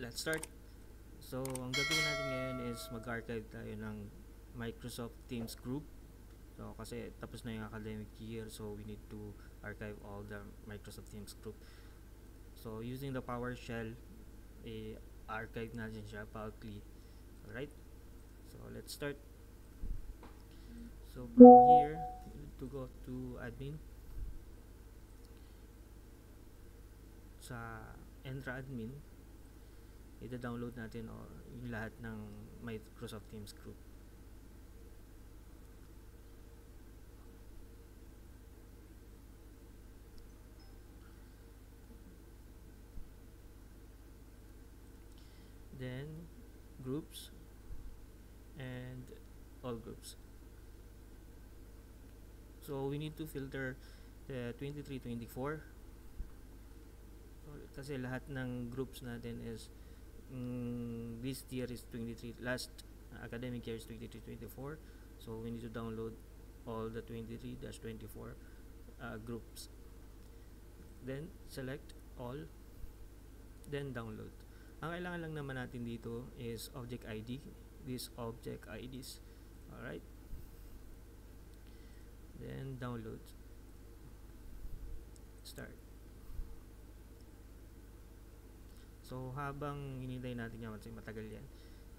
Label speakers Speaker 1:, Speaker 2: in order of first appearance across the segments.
Speaker 1: let's start. So, ang gagawin natin ngayon is mag-archive tayo ng Microsoft Teams group. So, kasi tapos na yung academic year, so we need to archive all the Microsoft Teams group. So, using the PowerShell, archive natin siya publicly. Alright? So, let's start. So, from here, you need to go to admin. Sa Entra admin, ida-download natin yung lahat ng Microsoft Teams group. Then groups and all groups. So we need to filter the 23-24 kasi lahat ng groups natin is this year is 23, last academic year is 23-24, so we need to download all the 23-24 groups. Then select all, then download. Ang kailangan lang naman natin dito is object ID, these object IDs. Alright, then download, start. So habang hinintay natin yan, kasi matagal yan,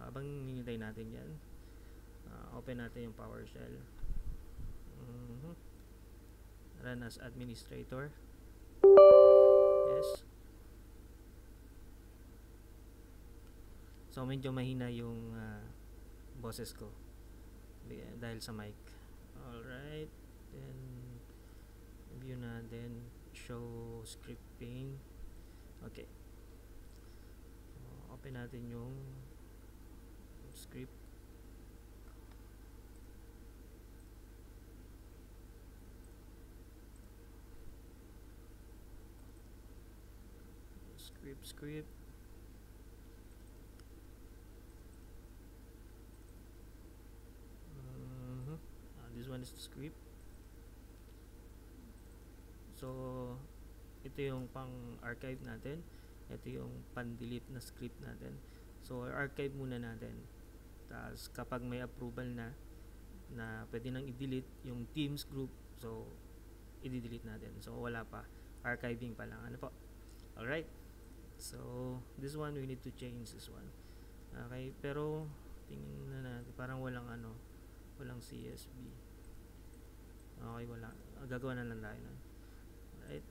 Speaker 1: habang hinintay natin yan, open natin yung PowerShell. Run as administrator. Yes. So medyo mahina yung boses ko dahil sa mic. Alright, then view natin, show script pane. Okay, open natin yung script. Script. This one is the script. So ito yung pang archive natin, ito yung pan-delete na script natin. So archive muna natin, tapos kapag may approval na pwede nang i-delete yung Teams group, so i-delete natin. So wala pa, archiving pa lang, ano po. Alright, so this one we need to change this one. Okay, pero tingin na natin, parang walang walang CSV. Okay, wala, gagawa na lang tayo nun. Alright,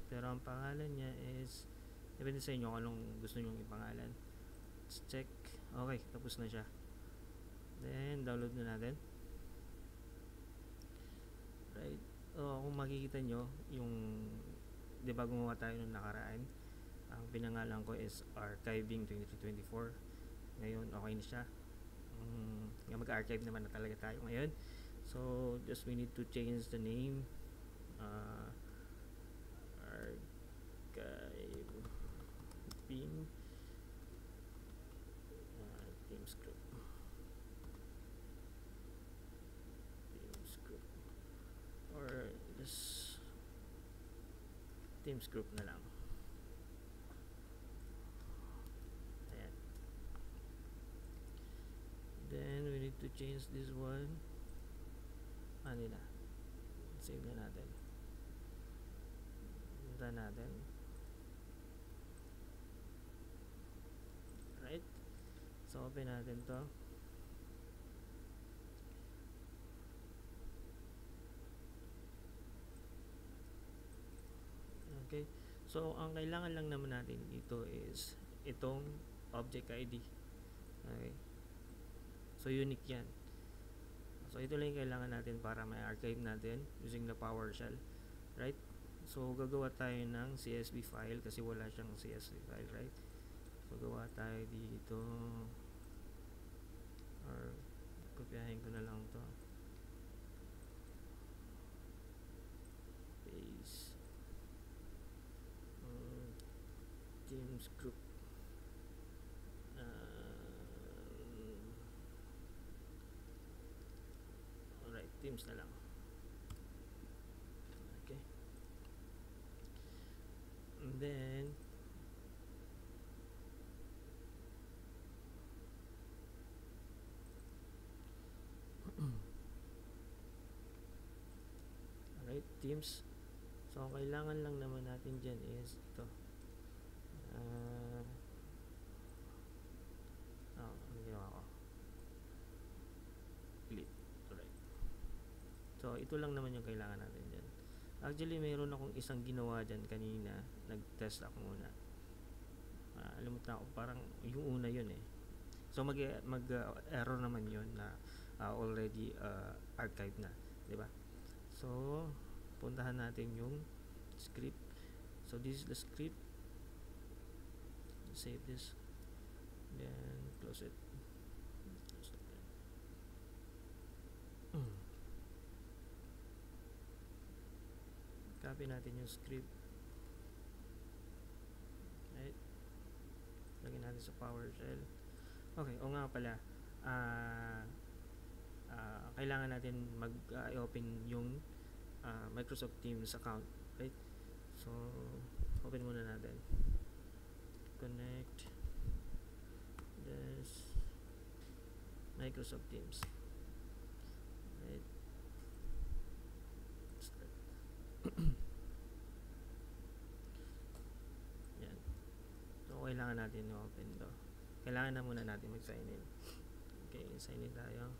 Speaker 1: pero ang pangalan niya is, depende sa inyo kung anong gusto nyo ipangalan. Let's check. Okay, tapos na siya. Then download na natin. Right, kung makikita nyo yung, di ba gumawa tayo nung nakaraan, ang pinangalan ko is archiving 23-24. Ngayon okay na siya. Mag-archive naman na talaga tayo ngayon. So just we need to change the name, archiving Teams group. Or just Teams group na lang. Ayan. Then we need to change this one. Na save na natin. Punta natin. Right, so open natin to. Okay, so ang kailangan lang naman natin dito is itong object ID. Okay, so unique yan. So ito lang yung kailangan natin para may archive natin using the PowerShell. Right, so gagawa tayo ng CSV file kasi wala siyang CSV file. Right, so gawa tayo dito, or kopyahin ko na lang to, paste, Teams group, alright, Teams na lang. Okay, and then teams. So ang kailangan lang naman natin dyan is ito. Ano ginawa ko? Delete. Alright. So ito lang naman yung kailangan natin dyan. Actually, mayroon akong isang ginawa dyan kanina. Nag-test ako muna. Alimutan ako, parang yung una yun eh. So mag-error naman yun na already archived na, di ba? So puntahan natin yung script. So this is the script. Save this, then close it. Copy natin yung script. Right, lagyan natin sa PowerShell. Okay, o nga pala, kailangan natin mag-open yung Microsoft Teams account, right? So open muna natin, connect this Microsoft Teams, right? Start. Yan. So kailangan natin i-open to. Kailangan na muna natin mag-sign in. Okay, sign in tayo.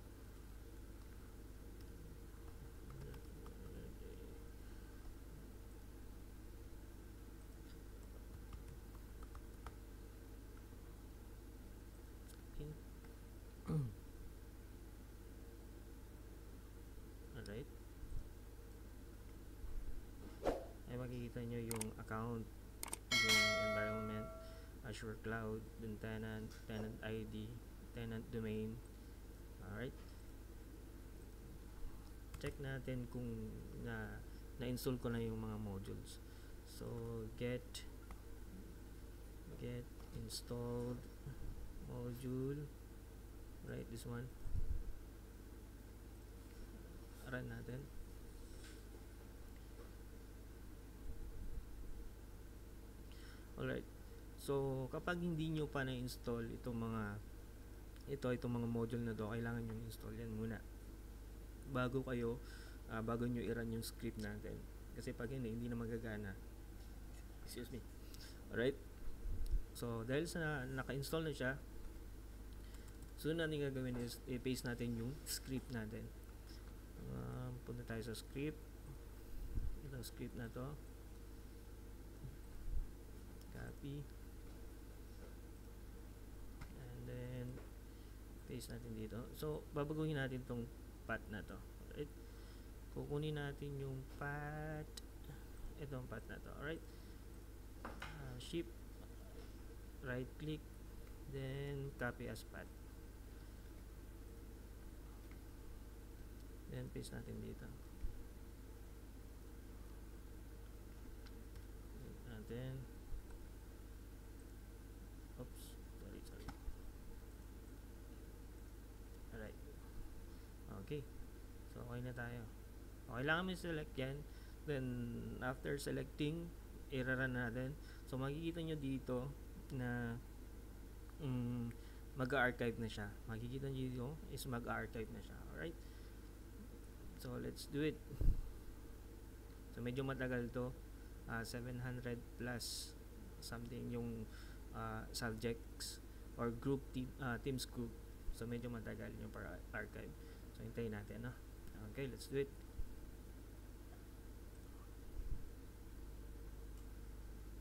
Speaker 1: Alright. Ay makikita nyo yung account, yung environment, Azure Cloud, yung tenant ID, tenant domain. Alright. Check natin kung na-install ko na yung mga modules. So get installed module, right, this one. Run natin. Alright. So kapag hindi nyo pa na-install itong mga module na to, kailangan nyo install yan muna bago nyo i-run yung script natin, kasi pag hindi na magagana. Excuse me. Alright. So dahil sa naka-install na siya, so natin gagawin is i-paste natin yung script natin. Punta tayo sa script. Itong script na to, copy, and then paste natin dito. So babaguhin natin tong path na to. Alright. Kukunin natin yung path, itong path na to. Alright. Shift right click, then copy as path, then paste natin dito. Natin. Oops, sorry. Alright. Okay. So okay na tayo. Okay lang kami select yan. Then after selecting, i-run natin. So makikita nyo dito na mag-archive na siya. Makikita nyo dito is mag-archive na siya. Alright. So let's do it. So medyo matagal to. 700 plus something yung subjects or group teams group. So medyo matagal yung para archive. So hintayin natin, no? Okay, let's do it.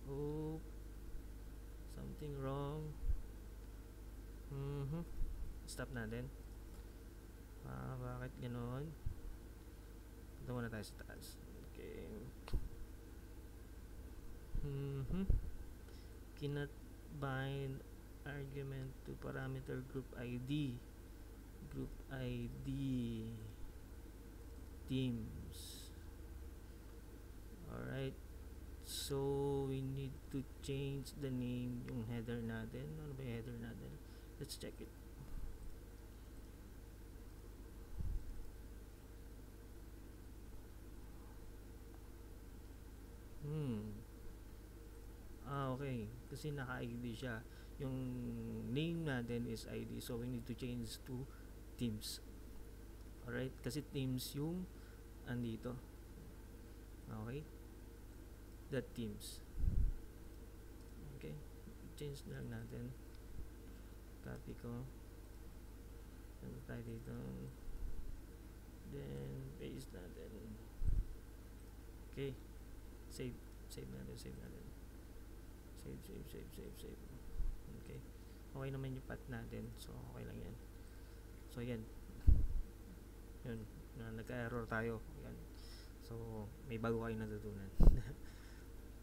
Speaker 1: Oh, something wrong. Stop natin. Bakit ganoon? Ito muna tayo sa taas. Okay. Cannot bind argument to parameter group ID. Group ID teams. Alright. So we need to change the name, yung header natin. Ano ba yung header natin? Let's check it. Okay. Kasi naka-ID siya. Yung name natin is ID. So we need to change to teams. Alright. Kasi teams yung andito. Okay? .teams. Okay? Change na lang natin. Copy ko. Ano tayo dito? Then, paste natin. Okay. Save. Save natin. Save. Okay. Okay naman yung path natin. So, okay lang yan. So, yan. Yun. Nagka-error tayo. Yan. So, may bago kayo natutunan.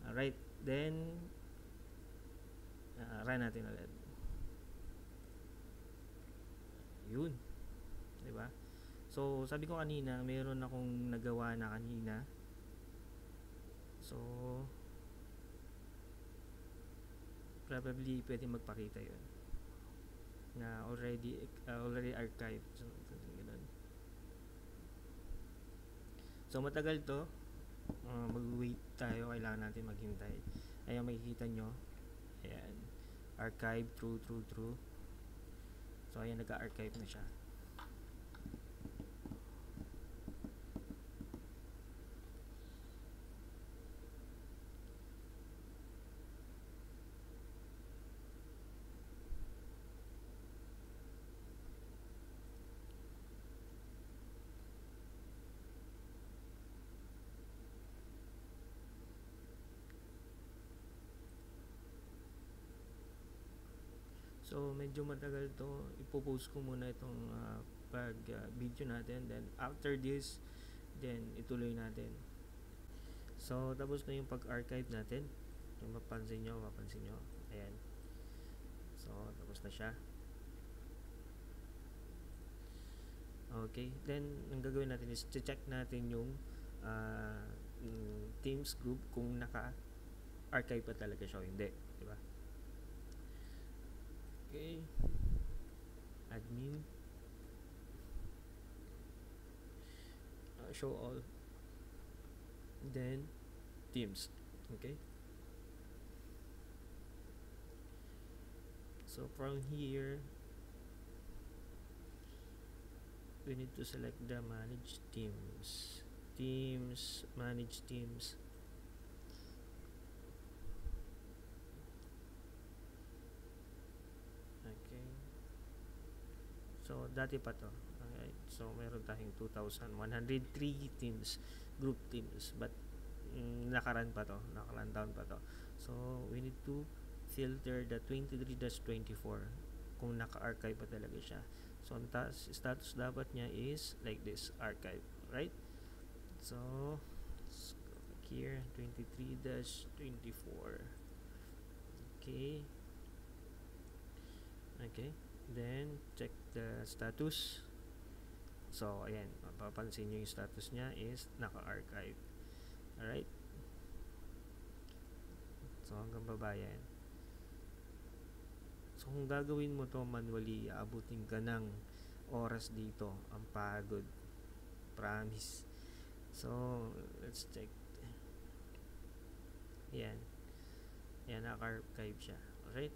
Speaker 1: Alright. Then, run natin ulit. Yun. Diba? So, sabi ko kanina, mayroon akong nagawa na kanina. So, probably pwede magpakita yun na already archived. So, ganun. So, matagal to. Mag-wait tayo. Kailangan natin maghintay. Ayan, makikita nyo. Ayan. Archive, true. So, ayan, nag-archive na siya. So, medyo matagal to. Ipopost ko muna itong video natin. Then, after this, then ituloy natin. So, tapos na yung pag-archive natin. Yung mapansin nyo. Ayan. So, tapos na siya. Okay. Then, ang gagawin natin is check natin yung Teams group kung naka-archive pa talaga siya o hindi. Diba? Okay. Admin. Show all. Then, Teams. Okay. So, from here, we need to select the manage teams. Manage teams. Okay. So, dati pa to. Okay. So, meron tayong 2,103 teams, group teams. But, nakaran down pa to. So, we need to filter the 23-24 kung naka-archive pa talaga siya. So, ang status dapat niya is like this, archive, right? So, let's go back here, 23-24. Okay, then check the status. So, ayan, mapapansin nyo yung status niya is naka-archive. Alright? So, hanggang baba yan. So, kung gagawin mo to manually, aabutin ka ng oras dito. Ang pagod. Promise. So, let's check. Yan. Yan, naka-archive siya. Alright?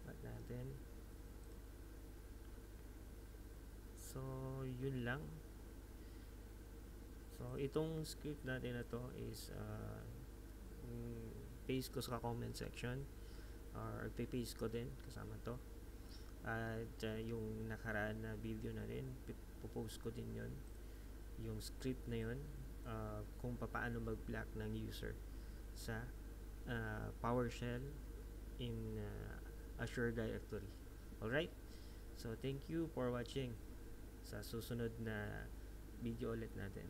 Speaker 1: Back natin. So, yun lang. So, itong script natin na to is paste ko sa comment section or paste ko din kasama to. At yung nakaraan na video na rin, post ko din yun. Yung script na yun, kung paano mag-block ng user sa PowerShell in Azure directory. Alright? So, thank you for watching. Sa susunod na video ulit natin.